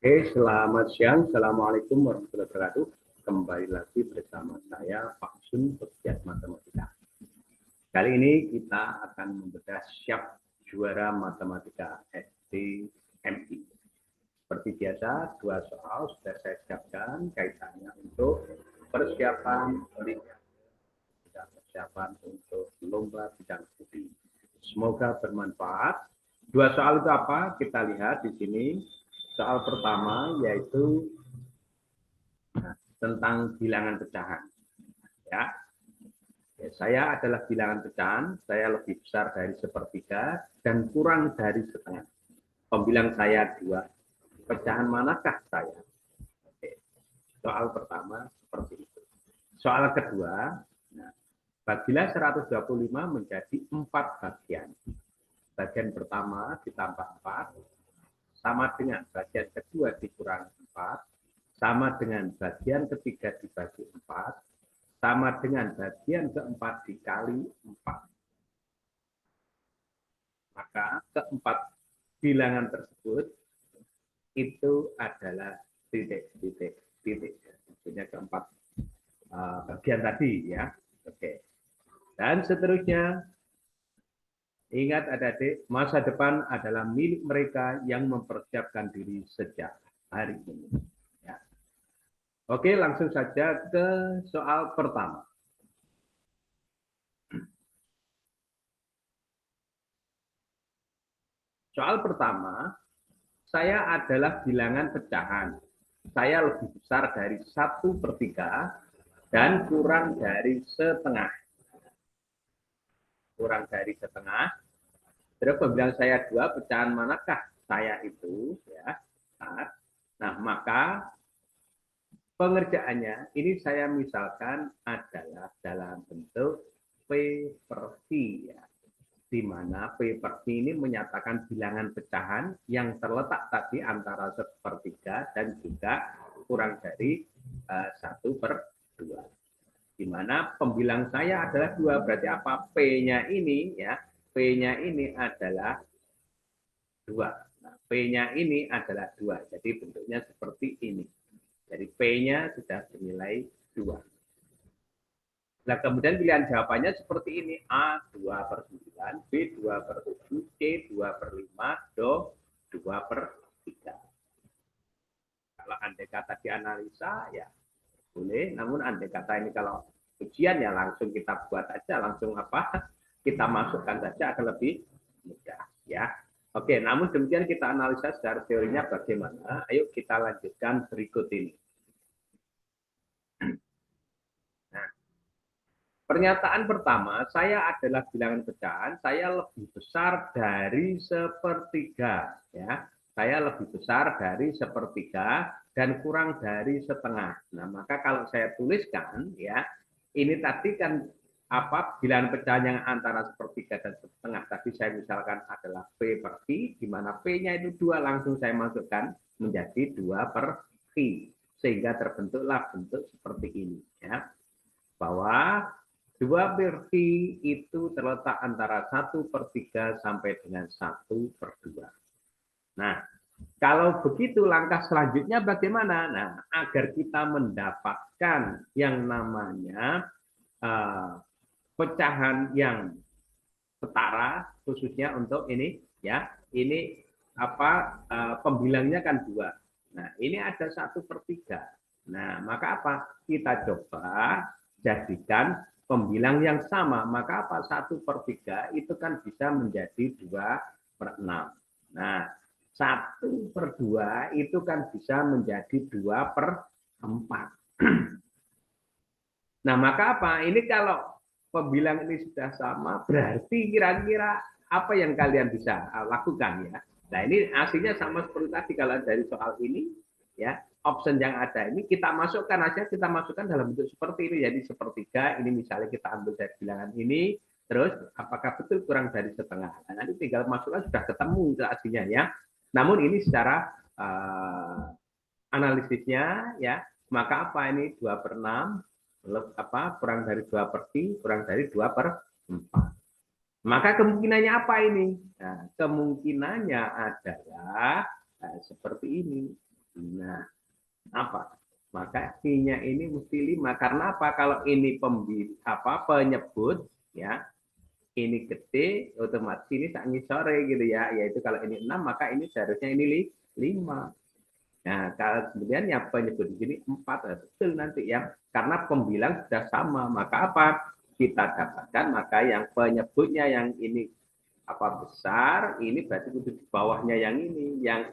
Oke, selamat siang. Assalamualaikum warahmatullahi wabarakatuh. Kembali lagi bersama saya, Pak Sun, pegiat matematika. Kali ini kita akan membedah siap juara matematika SDMI. Seperti biasa, dua soal sudah saya siapkan kaitannya untuk persiapan dan persiapan untuk lomba bidang studi. Semoga bermanfaat. Dua soal itu apa? Kita lihat di sini. Soal pertama yaitu tentang bilangan pecahan. Ya, saya adalah bilangan pecahan, saya lebih besar dari sepertiga dan kurang dari setengah. Pembilang saya 2. Pecahan manakah saya? Oke. Soal pertama seperti itu. Soal kedua, nah, bagilah 125 menjadi 4 bagian. Bagian pertama ditambah 4, sama dengan bagian kedua dikurang 4, sama dengan bagian ketiga dibagi 4, sama dengan bagian keempat dikali 4. Maka keempat bilangan tersebut itu adalah titik. Maksudnya keempat bagian tadi ya. Oke. Dan seterusnya, ingat adik-adik, masa depan adalah milik mereka yang mempersiapkan diri sejak hari ini. Ya. Oke, langsung saja ke soal pertama. Soal pertama, saya adalah bilangan pecahan. Saya lebih besar dari 1/3 dan kurang dari setengah. Kurang dari setengah. Terus pembilang saya 2, pecahan manakah saya itu? Ya. Nah, maka pengerjaannya ini saya misalkan adalah dalam bentuk P per Q. Ya. Di mana P per Q ini menyatakan bilangan pecahan yang terletak tadi antara sepertiga dan juga kurang dari 1/2. Di mana pembilang saya adalah 2, berarti apa? P-nya ini ya, P-nya ini adalah 2. Nah, P-nya ini adalah 2. Jadi bentuknya seperti ini. Jadi P-nya sudah bernilai 2. Nah, kemudian pilihan jawabannya seperti ini. A 2/9, B 2/7, C 2/5, Do 2/3. Kalau andai kata dianalisa, ya boleh. Namun andai kata ini kalau ujian ya langsung kita buat aja, langsung apa kita masukkan saja akan lebih mudah. Ya. Oke, namun demikian kita analisa secara teorinya bagaimana. Ayo kita lanjutkan berikut ini. Nah, pernyataan pertama, saya adalah bilangan pecahan, saya lebih besar dari sepertiga. Ya. Saya lebih besar dari sepertiga dan kurang dari setengah. Nah, maka kalau saya tuliskan, ya, ini tadi kan apa bilangan pecahan yang antara sepertiga dan setengah. Tadi saya misalkan adalah P per Q, di mana P-nya itu 2, langsung saya masukkan menjadi 2/Q. Sehingga terbentuklah bentuk seperti ini. Ya. Bahwa 2/Q itu terletak antara 1/3 sampai dengan 1/2. Nah, kalau begitu langkah selanjutnya bagaimana? Nah, agar kita mendapatkan yang namanya pecahan yang setara, khususnya untuk ini ya, ini apa pembilangnya kan 2. Nah, ini ada 1/3. Nah, maka apa? Kita coba jadikan pembilang yang sama. Maka apa? 1/3 itu kan bisa menjadi 2/6. Nah, 1/2 itu kan bisa menjadi 2/4. Nah, maka apa? Ini kalau pembilang ini sudah sama, berarti kira-kira apa yang kalian bisa lakukan ya? Nah, ini aslinya sama seperti tadi kalau dari soal ini, ya, option yang ada ini kita masukkan aja, kita masukkan dalam bentuk seperti ini. Jadi sepertiga, ini misalnya kita ambil dari bilangan ini, terus apakah betul kurang dari setengah? Nah, nanti tinggal masukkan sudah ketemu aslinya ya. Namun ini secara analisisnya ya, maka apa ini 2/6 apa kurang dari 2/3 kurang dari 2/4. Maka kemungkinannya apa ini? Nah, kemungkinannya adalah seperti ini. Nah, apa? Maka I-nya ini mesti 5. Karena apa? Kalau ini penyebut, ya, ini gede, otomatis ini tak ngisore gitu ya. Yaitu kalau ini 6, maka ini seharusnya ini 5. Nah, kalau kemudian yang penyebut di sini 4, betul nanti ya. Karena pembilang sudah sama, maka apa? Kita dapatkan, maka yang penyebutnya yang ini besar, ini berarti di bawahnya yang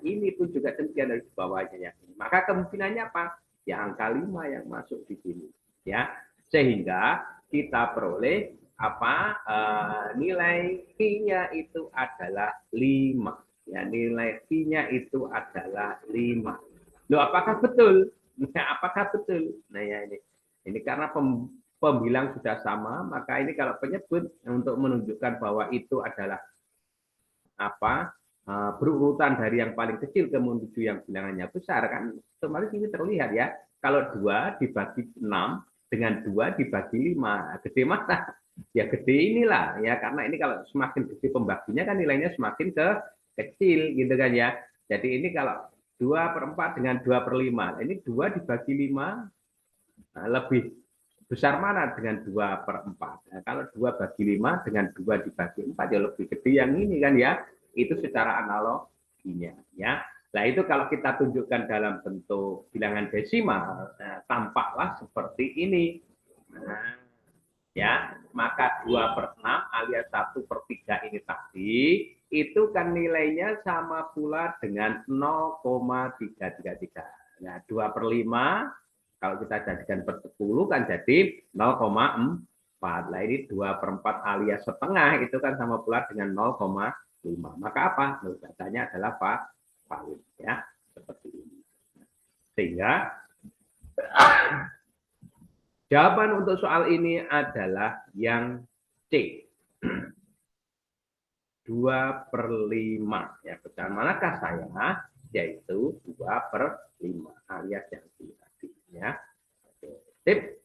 ini pun juga demikian dari bawahnya yang ini. Maka kemungkinannya apa? Ya angka 5 yang masuk di sini, ya. Sehingga kita peroleh nilai I-nya itu adalah 5. Ya, nilai I-nya itu adalah 5. Loh, apakah betul? Nah, apakah betul? Nah, ya ini karena pembilang sudah sama, maka ini kalau penyebut untuk menunjukkan bahwa itu adalah berurutan dari yang paling kecil ke menuju yang bilangannya besar, kan otomatis ini terlihat ya. Kalau 2 dibagi 6 dengan 2 dibagi 5, gede mana? Ya gede inilah ya, karena ini kalau semakin gede pembaginya kan nilainya semakin kecil gitu kan ya. Jadi ini kalau 2/4 dengan 2/5, ini 2 dibagi 5, lebih besar mana dengan 2/4? Nah, kalau 2 bagi 5 dengan 2 dibagi 4 ya lebih gede yang ini kan ya. Itu secara analoginya ya. Nah, itu kalau kita tunjukkan dalam bentuk bilangan desimal, nah, tampaklah seperti ini. Nah, ya, maka 2/6 alias 1/3 ini tadi itu kan nilainya sama pula dengan 0,333. Nah, 2/5 kalau kita jadikan per 10 kan jadi 0,4. Nah, ini 2/4 alias setengah itu kan sama pula dengan 0,5. Maka apa? Datanya adalah valid ya, seperti ini. Sehingga jawaban untuk soal ini adalah yang C. 2/5. Ya, pecahan manakah saya? Yaitu 2/5 alias yang C tadi. Ya. Tip.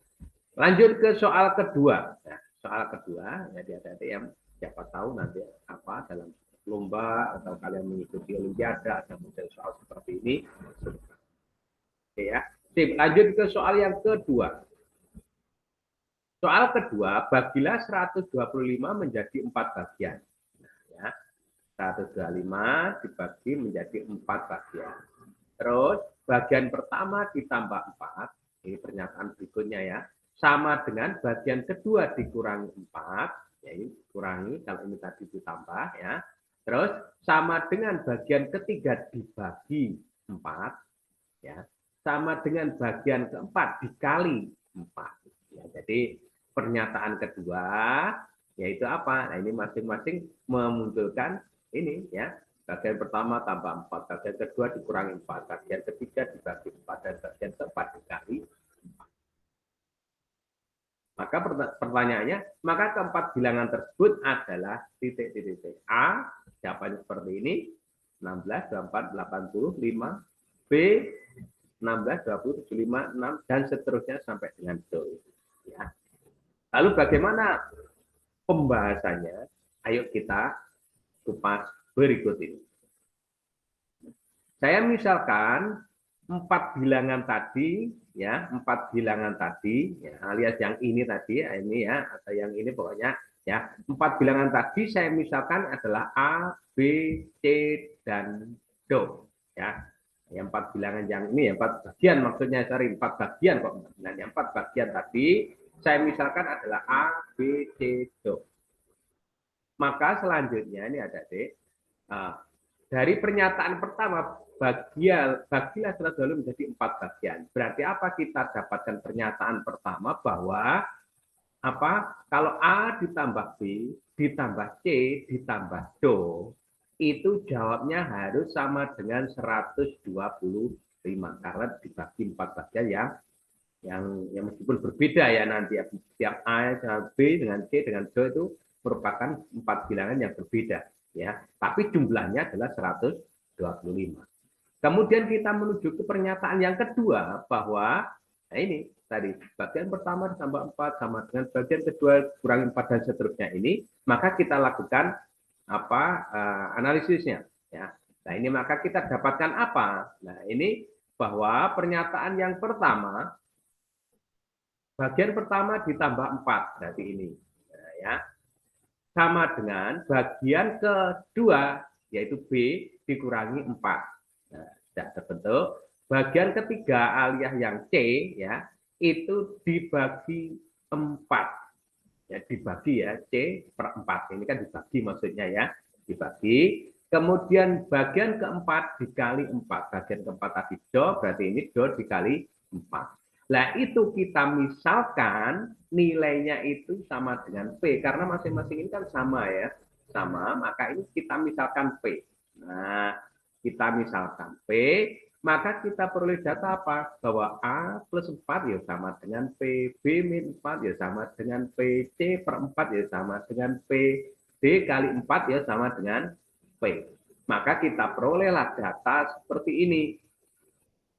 Lanjut ke soal kedua. Nah, soal kedua, jadi ada yang siapa tahu nanti apa dalam lomba atau kalian mengikuti olimpiade ada model soal seperti ini. Oke ya. Tip. Lanjut ke soal yang kedua. Soal kedua, bagilah 125 menjadi 4 bagian. Nah, ya. 125 dibagi menjadi 4 bagian. Terus bagian pertama ditambah 4, ini pernyataan berikutnya ya, sama dengan bagian kedua dikurangi 4, ya ini kurangi, kalau ini tadi ditambah ya. Terus sama dengan bagian ketiga dibagi 4, ya. Sama dengan bagian keempat dikali 4. Ya, jadi pernyataan kedua yaitu apa? Nah, ini masing-masing memunculkan ini ya. Bagian pertama tambah 4, bagian kedua dikurangi 4, bagian ketiga dibagi 4, dan bagian keempat dikali 4. Maka pertanyaannya, maka keempat bilangan tersebut adalah titik-titik. A, jawabannya seperti ini, 16, 24, 85, B, 16, 20, 75, 6, dan seterusnya sampai dengan D. Ya. Lalu bagaimana pembahasannya? Ayo kita kupas berikut ini. Saya misalkan 4 bilangan tadi, ya, 4 bilangan tadi, ya, alias yang ini tadi, ini ya, atau yang ini pokoknya, ya, 4 bilangan tadi saya misalkan adalah A, B, C, dan D, ya. Yang 4 bilangan yang ini, ya, 4 bagian maksudnya, sorry, 4 bagian kok. Nah, yang 4 bagian tadi saya misalkan adalah A, B, C, D. Maka selanjutnya ini ada D. Dari pernyataan pertama, bagilah 120 menjadi 4 bagian. Berarti apa? Kita dapatkan pernyataan pertama bahwa kalau A ditambah B ditambah C ditambah D itu jawabnya harus sama dengan 125 karena dibagi 4 bagian yang meskipun berbeda ya nanti ya, setiap A dengan B dengan C dengan D itu merupakan 4 bilangan yang berbeda ya, tapi jumlahnya adalah 125. Kemudian kita menuju ke pernyataan yang kedua bahwa nah ini tadi bagian pertama ditambah 4 sama dengan bagian kedua kurangi 4 dan seterusnya ini, maka kita lakukan analisisnya ya. Nah, ini maka kita dapatkan apa? Nah, ini bahwa pernyataan yang pertama, bagian pertama ditambah 4, berarti ini. Nah, ya. Sama dengan bagian kedua, yaitu B, dikurangi 4. Nah, sudah terbentuk. Bagian ketiga alias yang C, ya, itu dibagi 4. Ya, dibagi ya, C per 4. Ini kan dibagi maksudnya ya, dibagi. Kemudian bagian keempat dikali 4. Bagian keempat tadi do, berarti ini do dikali 4. Nah, itu kita misalkan nilainya itu sama dengan P. Karena masing-masing ini kan sama ya. Sama, maka ini kita misalkan P. Nah, kita misalkan P, maka kita peroleh data apa? Bahwa A plus 4 ya sama dengan P, B min 4 ya sama dengan P, C per 4 ya sama dengan P, D kali 4 ya sama dengan P. Maka kita perolehlah data seperti ini.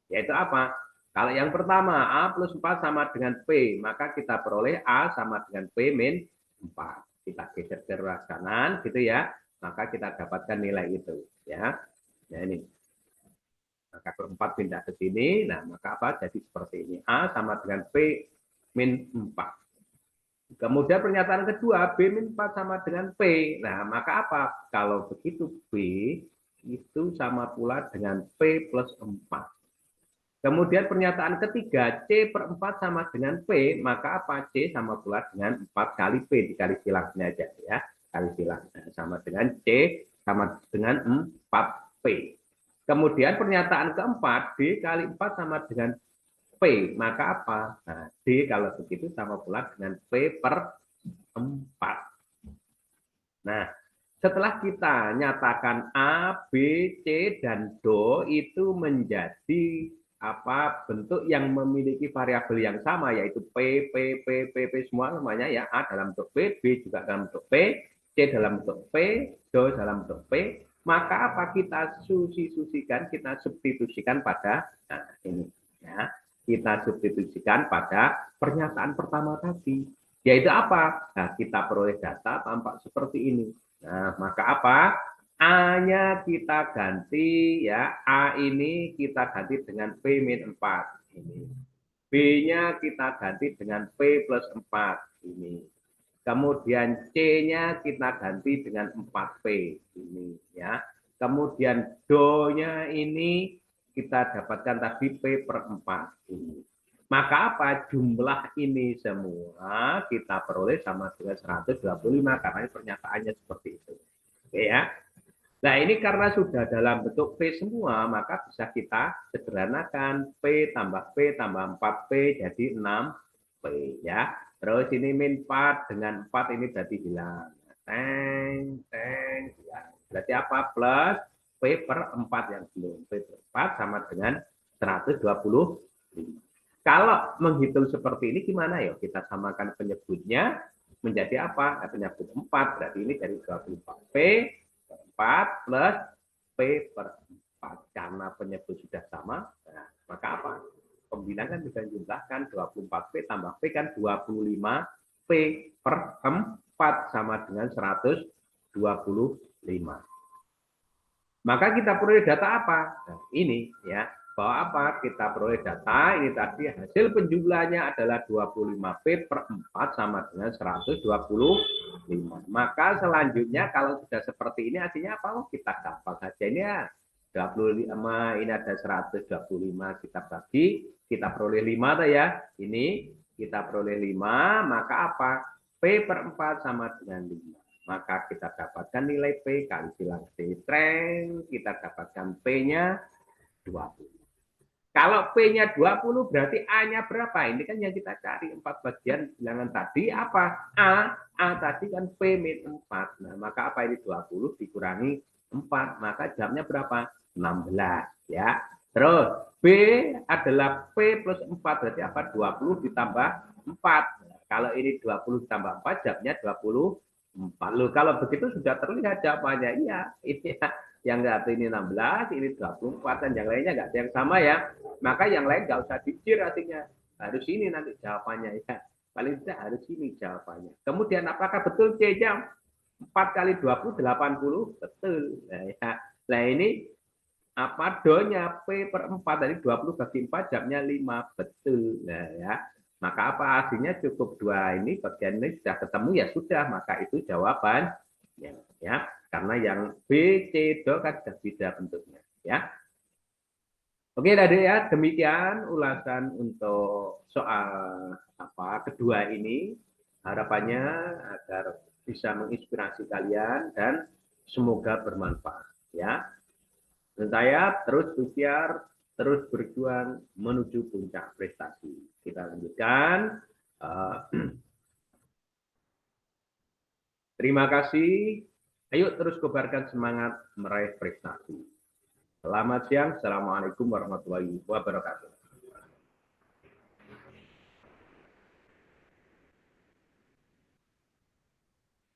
Yaitu apa? Kalau yang pertama, A plus 4 sama dengan P, maka kita peroleh A sama dengan P min 4. Kita geser ke ruas kanan, gitu ya. Maka kita dapatkan nilai itu. Ya, nah ini. Maka keempat pindah ke sini, nah maka apa? Jadi seperti ini. A sama dengan P min 4. Kemudian pernyataan kedua, B min 4 sama dengan P. Nah, maka apa? Kalau begitu B itu sama pula dengan P plus 4. Kemudian pernyataan ketiga, C per 4 sama dengan P, maka apa? C sama pula dengan 4 kali P, dikali silangnya aja ya. Kali silang. Nah, sama dengan C sama dengan 4P. Kemudian pernyataan keempat, D kali 4 sama dengan P, maka apa? Nah, D kalau begitu sama pula dengan P per 4. Nah, setelah kita nyatakan A, B, C, dan Do itu menjadi apa bentuk yang memiliki variabel yang sama, yaitu P, P, P, P, P semua namanya ya. A dalam bentuk P, B juga dalam bentuk P, C dalam bentuk P, Do dalam bentuk P. Maka apa? Kita sustitusikan, kita substitusikan pada ini ya. Kita substitusikan pada pernyataan pertama tadi. Yaitu apa? Nah, kita peroleh data tampak seperti ini. Nah, maka apa? A-nya kita ganti ya. A ini kita ganti dengan P min 4 ini. B-nya kita ganti dengan P plus 4 ini. Kemudian C-nya kita ganti dengan 4P ini ya. Kemudian Do-nya ini kita dapatkan tadi P per 4 ini. Maka apa? Jumlah ini semua kita peroleh sama dengan 125 karena pernyataannya seperti itu. Oke ya. Nah, ini karena sudah dalam bentuk P semua, maka bisa kita sederhanakan P tambah 4P jadi 6P ya. Terus ini min 4 dengan 4 ini berarti hilang. Teng, hilang. Berarti apa? Plus P per 4 yang belum. P per 4 sama dengan 125. Kalau menghitung seperti ini gimana ya? Kita samakan penyebutnya menjadi apa? Penyebut 4, berarti ini dari 24P 4 plus P per 4. Karena penyebut sudah sama, nah, maka apa? Pembilangan bisa dijumlahkan 24P tambah P kan 25P per 4 sama dengan 125. Maka kita peroleh data apa? Nah, ini ya. Bahwa apa? Kita peroleh data, ini tadi hasil penjumlahannya adalah 25P per 4 sama dengan 125. Maka selanjutnya kalau sudah seperti ini artinya apa? Oh, kita gampang saja ini ya. 25 ini ada 125 kita bagi, kita peroleh 5 ya. Ini kita peroleh 5, maka apa? P per 4 sama dengan 5. Maka kita dapatkan nilai P kali silang C streng, kita dapatkan P-nya 20. Kalau P-nya 20 berarti A-nya berapa? Ini kan yang kita cari 4 bagian bilangan tadi apa? A tadi kan P min 4. Nah, maka apa ini 20 dikurangi 4, maka jamnya berapa? 16 ya. Terus B adalah P plus 4 berarti apa? 20 ditambah 4. Nah, kalau ini 20 ditambah 4 jamnya 24. Loh, kalau begitu sudah terlihat jawabannya. Iya, ini yang satu ini 16, ini 24, dan yang lainnya nggak ada yang sama ya. Maka yang lain nggak usah dicir artinya. Harus ini nanti jawabannya ya. Paling tidak harus ini jawabannya. Kemudian apakah betul C-nya 4 kali 20, 80? Betul. Nah, ya. Nah ini Apa donya P per 4 dari 20 bagi 4 jamnya 5. Betul. Nah, ya. Maka apa hasilnya cukup 2 ini bagian ini sudah ketemu ya sudah, maka itu jawaban ya. Karena yang B, C, do kan sudah beda bentuknya ya. Oke tadi ya, demikian ulasan untuk soal kedua ini. Harapannya agar bisa menginspirasi kalian dan semoga bermanfaat ya. Dan saya terus berikhtiar, terus berjuang menuju puncak prestasi. Kita lanjutkan. Terima kasih. Ayo terus kobarkan semangat meraih prestasi. Selamat siang. Assalamualaikum warahmatullahi wabarakatuh.